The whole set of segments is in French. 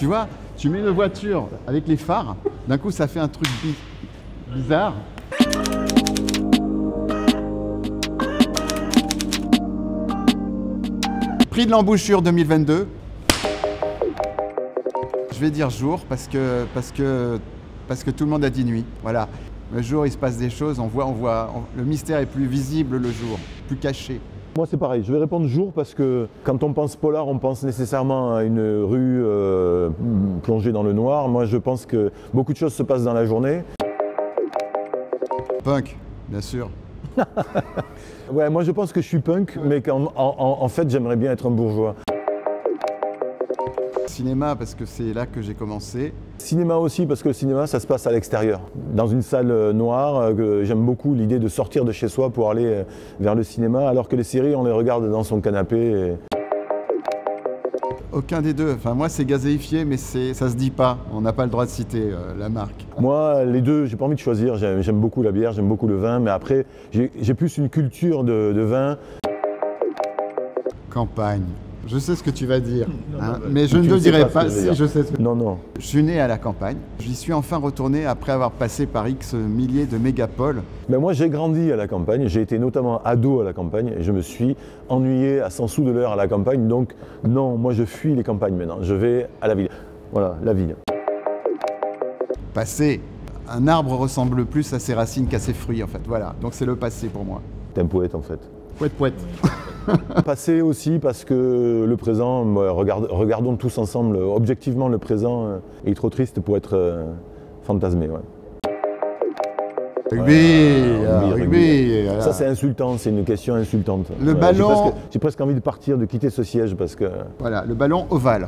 Tu vois, tu mets une voiture avec les phares, d'un coup ça fait un truc bizarre. Prix de l'embouchure 2022. Je vais dire jour parce que tout le monde a dit nuit. Voilà. Le jour, il se passe des choses, le mystère est plus visible le jour, plus caché. Moi c'est pareil, je vais répondre jour parce que quand on pense polar, on pense nécessairement à une rue plongée dans le noir. Moi je pense que beaucoup de choses se passent dans la journée. Punk, bien sûr. Ouais, moi je pense que je suis punk, mais qu'en fait j'aimerais bien être un bourgeois. Cinéma parce que c'est là que j'ai commencé. Cinéma aussi parce que le cinéma ça se passe à l'extérieur, dans une salle noire. J'aime beaucoup l'idée de sortir de chez soi pour aller vers le cinéma, alors que les séries on les regarde dans son canapé. Aucun des deux. Enfin moi c'est gazéifié mais ça se dit pas. On n'a pas le droit de citer la marque. Moi les deux, j'ai pas envie de choisir. J'aime beaucoup la bière, j'aime beaucoup le vin, mais après j'ai plus une culture de vin. Campagne. Je sais ce que tu vas dire, hein, mais je ne le dirai pas si je sais ce que... Non, non. Je suis né à la campagne. J'y suis enfin retourné après avoir passé par X milliers de mégapoles. Mais moi, j'ai grandi à la campagne. J'ai été notamment ado à la campagne et je me suis ennuyé à 100 sous de l'heure à la campagne. Donc, non, moi, je fuis les campagnes maintenant. Je vais à la ville. Voilà, la ville. Passé. Un arbre ressemble plus à ses racines qu'à ses fruits, en fait. Voilà, donc c'est le passé pour moi. T'es un poète, en fait. Poète, poète. Passé aussi parce que le présent, regardons tous ensemble objectivement le présent est trop triste pour être fantasmé. Ouais. Rugby. Ça c'est insultant, c'est une question insultante. Le ballon... J'ai presque envie de partir, de quitter ce siège parce que... Voilà, le ballon ovale.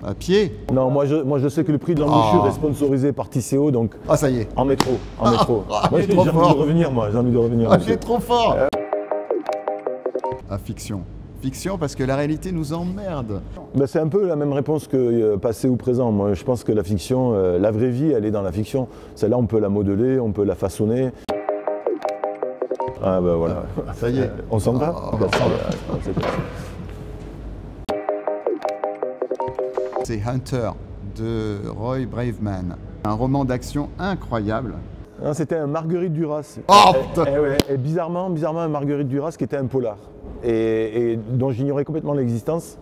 À pied? Non, moi je sais que le prix de l'embouchure est sponsorisé par Tisséo, donc... Ah ça y est. En métro, en métro. Moi j'ai envie de revenir, moi, j'ai envie de revenir. Ah, j'ai trop fort. Fiction. Fiction parce que la réalité nous emmerde. Ben, c'est un peu la même réponse que passé ou présent. Moi, je pense que la fiction, la vraie vie, elle est dans la fiction. Celle-là, on peut la modeler, on peut la façonner. Ah ben voilà. Ça y est. On s'en va. C'est Hunter de Roy Braveman. Un roman d'action incroyable. C'était un Marguerite Duras. Oh, et bizarrement, un Marguerite Duras qui était un polar. Et dont j'ignorais complètement l'existence,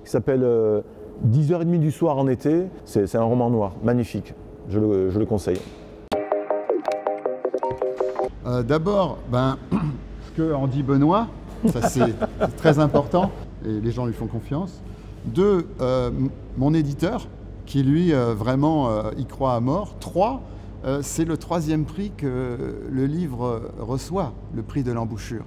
qui s'appelle 10h30 du soir en été. C'est un roman noir, magnifique, je le conseille. D'abord, ce que en dit Benoît, ça c'est très important, et les gens lui font confiance. Deux, mon éditeur, qui lui vraiment y croit à mort. Trois, c'est le 3e prix que le livre reçoit, le prix de l'embouchure.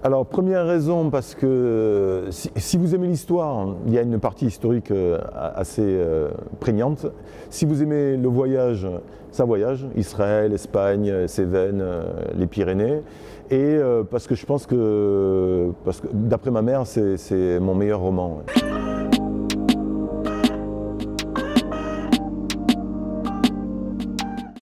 Alors, première raison, parce que si vous aimez l'histoire, il y a une partie historique assez prégnante. Si vous aimez le voyage, ça voyage, Israël, Espagne, Cévennes, les Pyrénées. Et parce que je pense que d'après ma mère, c'est mon meilleur roman. Ouais.